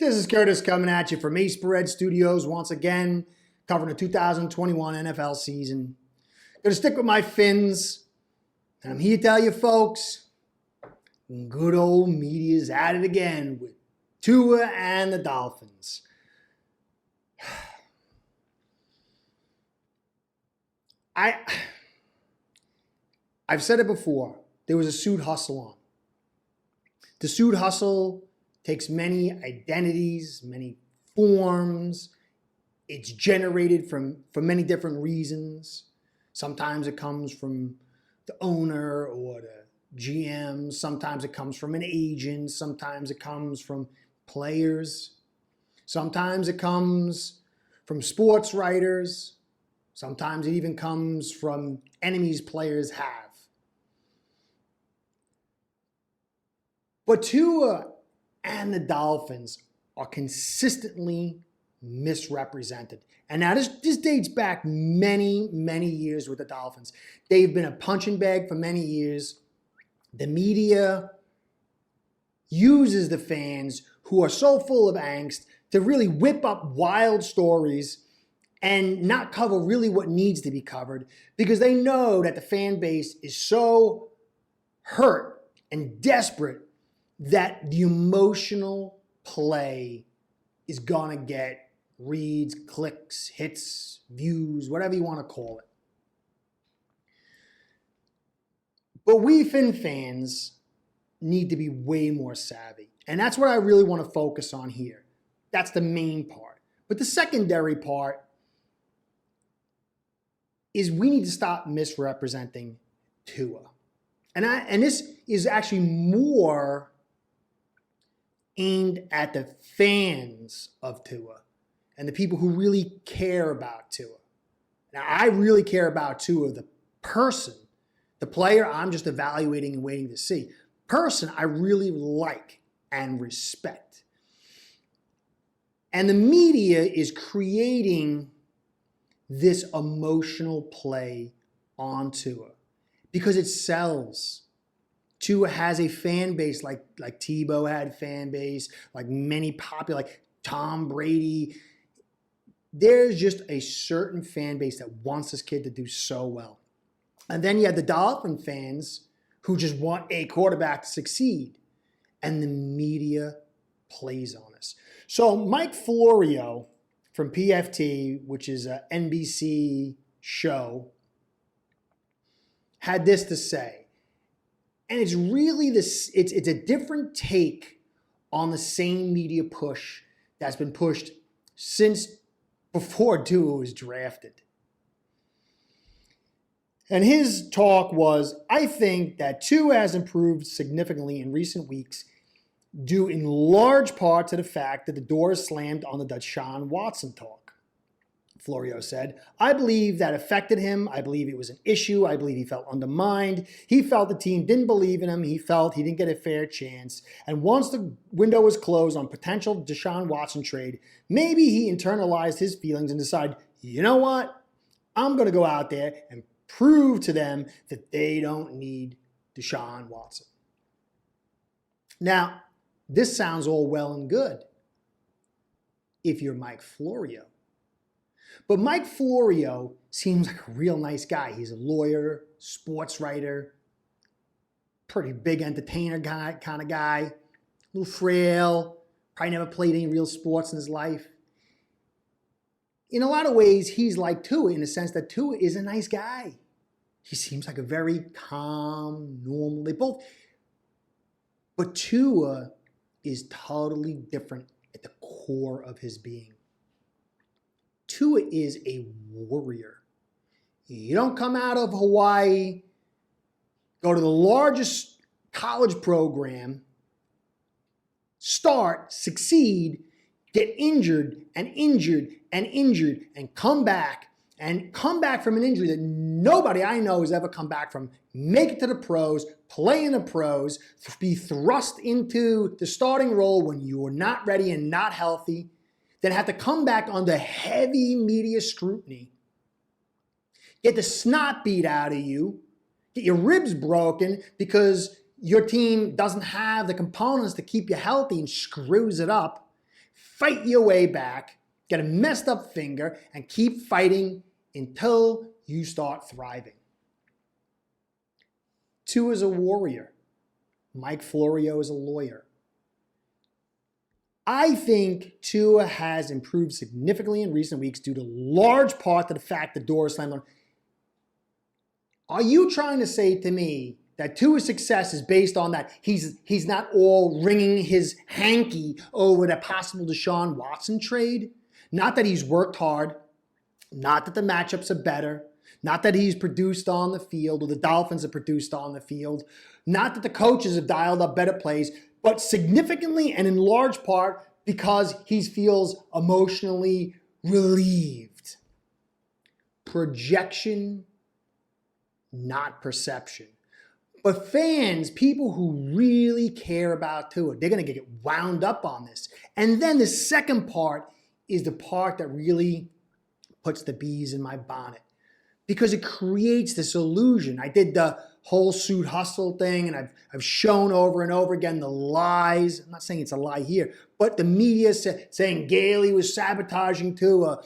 This is Curtis coming at you from Ace Spread Studios once again, covering the 2021 NFL season. Gonna stick with my Phins, and I'm here to tell you folks, good old media's at it again with Tua and the Dolphins. I've said it before, there was a suit hustle on. The suit hustle takes many identities, many forms. It's generated for many different reasons. Sometimes it comes from the owner or the GM. Sometimes it comes from an agent. Sometimes it comes from players. Sometimes it comes from sports writers. Sometimes it even comes from enemies players have. But Tua and the Dolphins are consistently misrepresented. And now this dates back many, many years with the Dolphins. They've been a punching bag for many years. The media uses the fans who are so full of angst to really whip up wild stories and not cover really what needs to be covered because they know that the fan base is so hurt and desperate that the emotional play is gonna get reads, clicks, hits, views, whatever you want to call it. But we Fin fans need to be way more savvy. And that's what I really want to focus on here. That's the main part. But the secondary part is we need to stop misrepresenting Tua. And this is actually more aimed at the fans of Tua and the people who really care about Tua. Now, I really care about Tua, the person. The player, I'm just evaluating and waiting to see. Person, I really like and respect. And the media is creating this emotional play on Tua because it sells. Tua has a fan base like Tebow had a fan base, like many popular, like Tom Brady. There's just a certain fan base that wants this kid to do so well. And then you have the Dolphin fans who just want a quarterback to succeed. And the media plays on us. So Mike Florio from PFT, which is an NBC show, had this to say. And it's really this, it's a different take on the same media push that's been pushed since before Tua was drafted. And his talk was, I think that Tua has improved significantly in recent weeks due in large part to the fact that the door is slammed on the Deshaun Watson talk. Florio said, I believe that affected him. I believe it was an issue. I believe he felt undermined. He felt the team didn't believe in him. He felt he didn't get a fair chance. And once the window was closed on potential Deshaun Watson trade, maybe he internalized his feelings and decided, you know what? I'm going to go out there and prove to them that they don't need Deshaun Watson. Now, this sounds all well and good if you're Mike Florio. But Mike Florio seems like a real nice guy. He's a lawyer, sports writer, pretty big entertainer guy, kind of guy, a little frail, probably never played any real sports in his life. In a lot of ways, he's like Tua in the sense that Tua is a nice guy. He seems like a very calm, normal, they both. But Tua is totally different at the core of his being. Tua is a warrior. You don't come out of Hawaii, go to the largest college program, start, succeed, get injured and injured and injured and come back from an injury that nobody I know has ever come back from, make it to the pros, play in the pros, be thrust into the starting role when you are not ready and not healthy, then have to come back under heavy media scrutiny, get the snot beat out of you, get your ribs broken because your team doesn't have the components to keep you healthy and screws it up, fight your way back, get a messed up finger, and keep fighting until you start thriving. Tua is a warrior. Mike Florio is a lawyer. I think Tua has improved significantly in recent weeks due to large part to the fact the door is slammed on. Are you trying to say to me that Tua's success is based on that he's not all wringing his hanky over the possible Deshaun Watson trade? Not that he's worked hard, not that the matchups are better, not that he's produced on the field or the Dolphins have produced on the field, not that the coaches have dialed up better plays, but significantly and in large part because he feels emotionally relieved. Projection, not perception. But fans, people who really care about Tua, they're going to get wound up on this. And then the second part is the part that really puts the bees in my bonnet because it creates this illusion. I did the whole suit hustle thing, and I've shown over and over again the lies. I'm not saying it's a lie here, but the media saying Gailey was sabotaging Tua.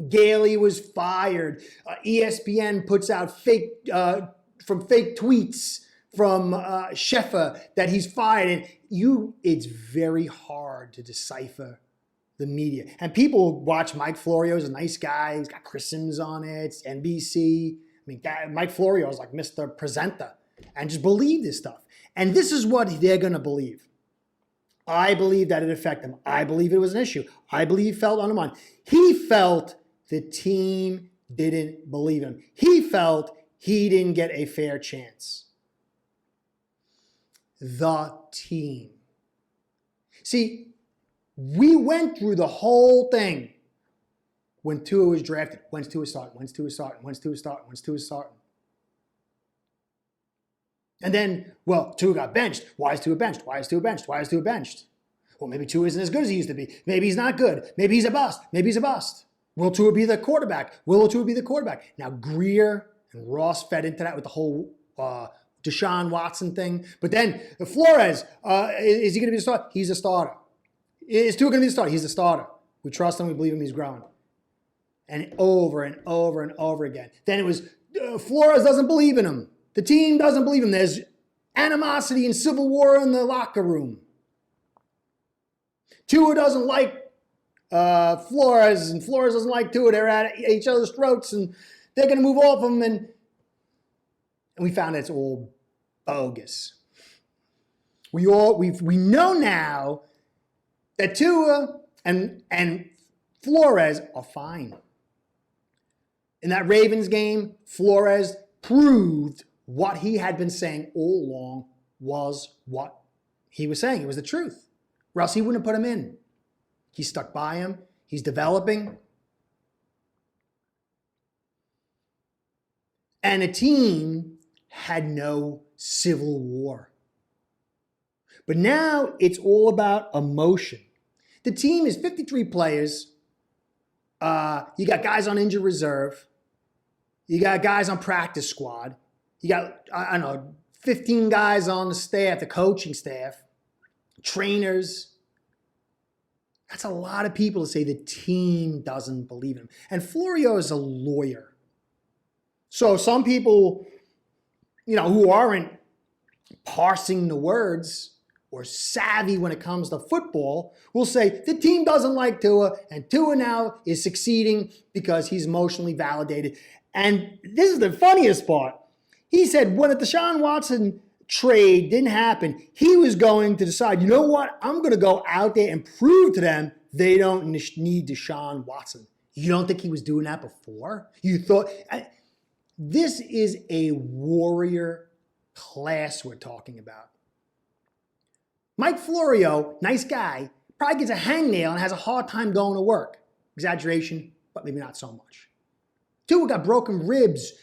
Gailey was fired. ESPN puts out fake tweets from Sheffer that he's fired. And it's very hard to decipher the media. And people watch Mike Florio, is a nice guy. He's got Chris Sims on it. It's NBC. I mean, Mike Florio is like Mr. Presenter. And just believe this stuff. And this is what they're going to believe. I believe that it affected him. I believe it was an issue. I believe he felt undermined. He felt the team didn't believe him. He felt he didn't get a fair chance. The team. See, we went through the whole thing when Tua was drafted. When's Tua starting? When's Tua starting? When's Tua starting? When's Tua starting? And then, well, Tua got benched. Why is Tua benched? Why is Tua benched? Why is Tua benched? Well, maybe Tua isn't as good as he used to be. Maybe he's not good. Maybe he's a bust. Maybe he's a bust. Will Tua be the quarterback? Will Tua be the quarterback? Now, Greer and Ross fed into that with the whole Deshaun Watson thing. But then Flores, is he going to be the starter? He's a starter. Is Tua going to be the starter? He's the starter. We trust him. We believe him. He's growing. And over and over and over again. Then it was Flores doesn't believe in him. The team doesn't believe him. There's animosity and civil war in the locker room. Tua doesn't like Flores, and Flores doesn't like Tua. They're at each other's throats, and they're going to move off him. And we found it's all bogus. We know now that Tua and Flores are fine. In that Ravens game, Flores proved what he had been saying all along was what he was saying. It was the truth. Or else he wouldn't have put him in. He stuck by him. He's developing. And the team had no civil war. But now it's all about emotion. The team is 53 players. You got guys on injured reserve. You got guys on practice squad. You got, 15 guys on the staff, the coaching staff, trainers. That's a lot of people to say the team doesn't believe in him. And Florio is a lawyer. So some people, who aren't parsing the words or savvy when it comes to football will say the team doesn't like Tua, and Tua now is succeeding because he's emotionally validated. And this is the funniest part. He said when the Deshaun Watson trade didn't happen, he was going to decide, you know what? I'm going to go out there and prove to them they don't need Deshaun Watson. You don't think he was doing that before? You thought... This is a warrior class we're talking about. Mike Florio, nice guy, probably gets a hangnail and has a hard time going to work. Exaggeration, but maybe not so much. Tua got broken ribs,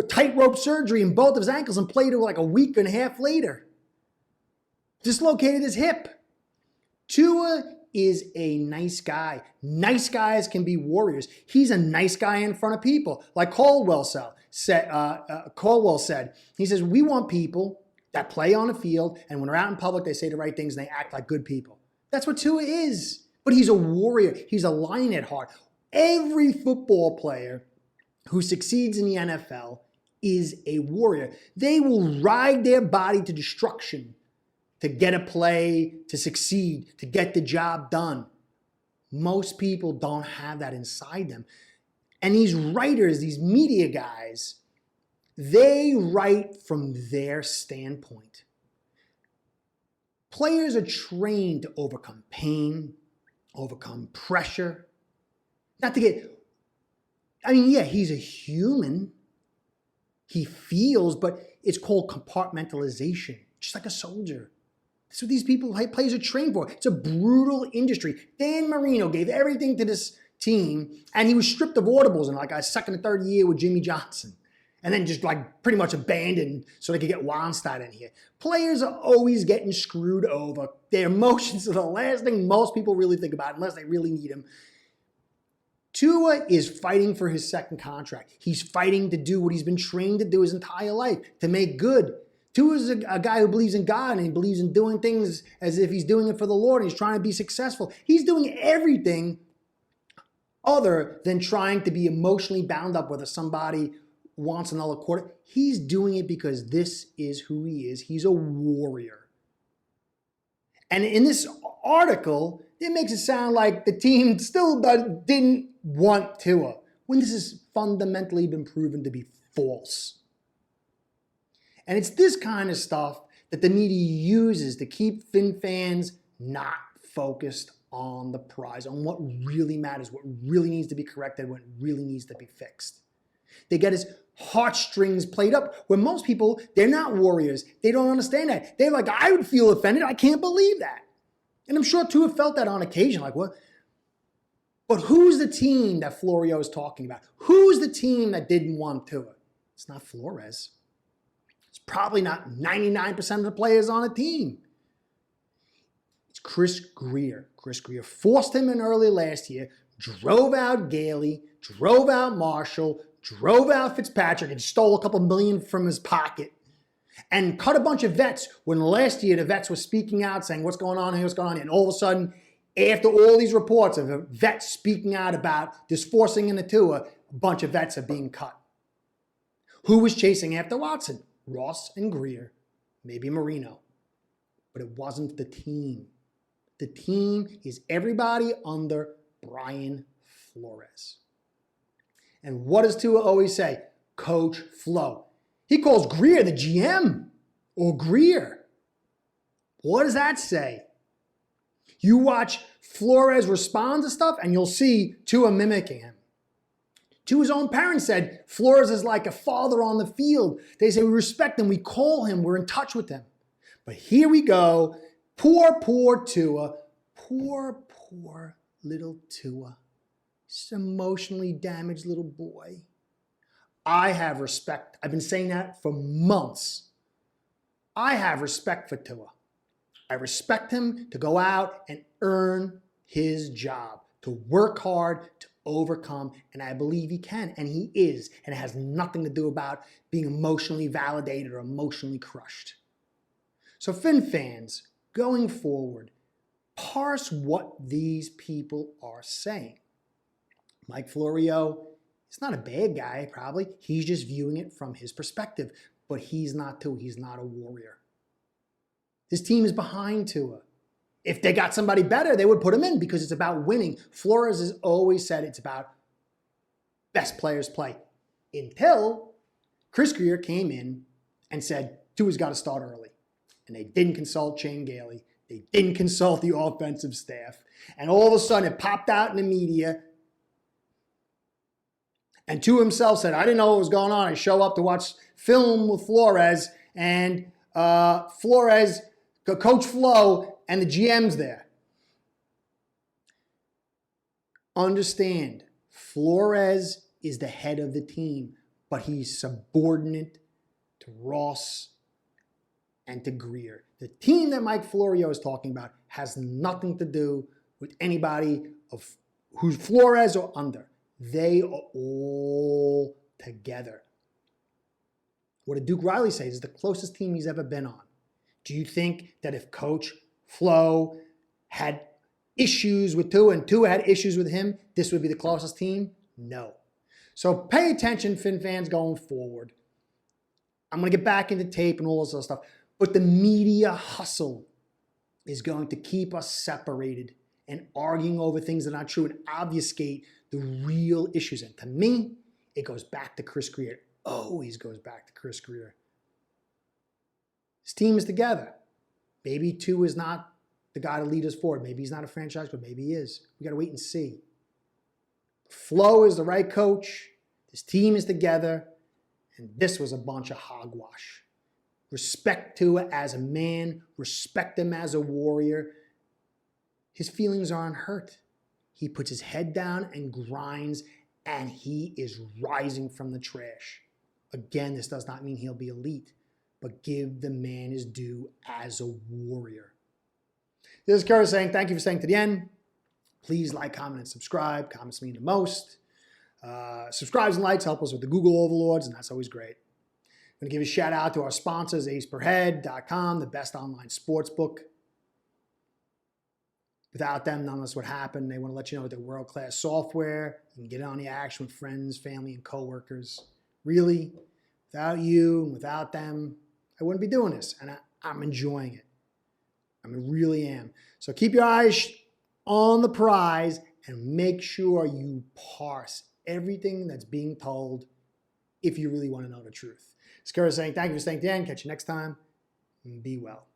tightrope surgery in both of his ankles and played like a week and a half later. Dislocated his hip. Tua is a nice guy. Nice guys can be warriors. He's a nice guy in front of people. Like Caldwell said, he says, we want people that play on the field, and when they're out in public, they say the right things and they act like good people. That's what Tua is. But he's a warrior. He's a lion at heart. Every football player who succeeds in the NFL is a warrior. They will ride their body to destruction to get a play, to succeed, to get the job done. Most people don't have that inside them. And these writers, these media guys, they write from their standpoint. Players are trained to overcome pain, overcome pressure. Not to get, yeah, he's a human. He feels, but it's called compartmentalization, just like a soldier. That's what these players are trained for. It's a brutal industry. Dan Marino gave everything to this team, and he was stripped of audibles in like a second and third year with Jimmy Johnson. And then just like pretty much abandoned so they could get Wannstedt in here. Players are always getting screwed over. Their emotions are the last thing most people really think about unless they really need them. Tua is fighting for his second contract. He's fighting to do what he's been trained to do his entire life, to make good. Tua is a guy who believes in God and he believes in doing things as if he's doing it for the Lord and he's trying to be successful. He's doing everything other than trying to be emotionally bound up whether somebody wants another quarter. He's doing it because this is who he is. He's a warrior. And in this article, it makes it sound like the team still didn't want Tua, when this has fundamentally been proven to be false. And it's this kind of stuff that the media uses to keep Fin fans not focused on the prize, on what really matters, what really needs to be corrected, what really needs to be fixed. They get his heartstrings played up, where most people, they're not warriors. They don't understand that. They're like, I would feel offended. I can't believe that. And I'm sure Tua felt that on occasion, like, what? But who's the team that Florio is talking about? Who's the team that didn't want Tua? It's not Flores. It's probably not 99% of the players on the team. It's Chris Grier. Chris Grier forced him in early last year, drove out Gailey, drove out Marshall, drove out Fitzpatrick, and stole a couple million from his pocket, and cut a bunch of vets when last year the vets were speaking out saying, what's going on here, what's going on here? And all of a sudden, after all these reports of vets speaking out about this forcing in the Tua, a bunch of vets are being cut. Who was chasing after Watson? Ross and Grier, maybe Marino. But it wasn't the team. The team is everybody under Brian Flores. And what does Tua always say? Coach Flo. He calls Grier the GM or Grier. What does that say? You watch Flores respond to stuff and you'll see Tua mimicking him. Tua's own parents said Flores is like a father on the field. They say we respect him, we call him, we're in touch with him. But here we go. Poor Tua. Poor little Tua. This emotionally damaged little boy. I have respect. I've been saying that for months. I have respect for Tua. I respect him to go out and earn his job, to work hard, to overcome, and I believe he can, and he is, and it has nothing to do about being emotionally validated or emotionally crushed. So Fin fans, going forward, parse what these people are saying. Mike Florio is not a bad guy, probably. He's just viewing it from his perspective, but he's not Tua. He's not a warrior. This team is behind Tua. If they got somebody better, they would put him in because it's about winning. Flores has always said it's about best players play. Until Chris Grier came in and said, Tua's got to start early. And they didn't consult Shane Gailey. They didn't consult the offensive staff. And all of a sudden it popped out in the media. And Tua himself said, I didn't know what was going on. I show up to watch film with Flores and Flores, Coach Flo, and the GM's there. Understand, Flores is the head of the team, but he's subordinate to Ross and to Grier. The team that Mike Florio is talking about has nothing to do with anybody of who's Flores or under. They are all together. What did Duke Riley say? Is the closest team he's ever been on. Do you think that if Coach Flo had issues with Tua and Tua had issues with him, this would be the closest team? No. So pay attention, Fin fans, going forward. I'm going to get back into tape and all this other stuff. But the media hustle is going to keep us separated and arguing over things that are not true and obfuscate the real issues. And to me, it goes back to Chris Greer. It always goes back to Chris Greer. His team is together. Maybe Tua is not the guy to lead us forward. Maybe he's not a franchise, but maybe he is. We got to wait and see. Flo is the right coach. His team is together. And this was a bunch of hogwash. Respect Tua as a man. Respect him as a warrior. His feelings aren't hurt. He puts his head down and grinds, and he is rising from the trash. Again, this does not mean he'll be elite, but give the man his due as a warrior. This is Curtis saying thank you for staying to the end. Please like, comment, and subscribe. Comments mean the most. Subscribes and likes help us with the Google overlords, and that's always great. I'm going to give a shout out to our sponsors, aceperhead.com, the best online sportsbook. Without them, none of this would happen. They want to let you know they're world-class software. You can get on the action with friends, family, and coworkers. Really, without you and without them, I wouldn't be doing this, and I'm enjoying it. I really am. So keep your eyes on the prize and make sure you parse everything that's being told if you really want to know the truth. Skura saying thank you for staying to the end. Catch you next time. Be well.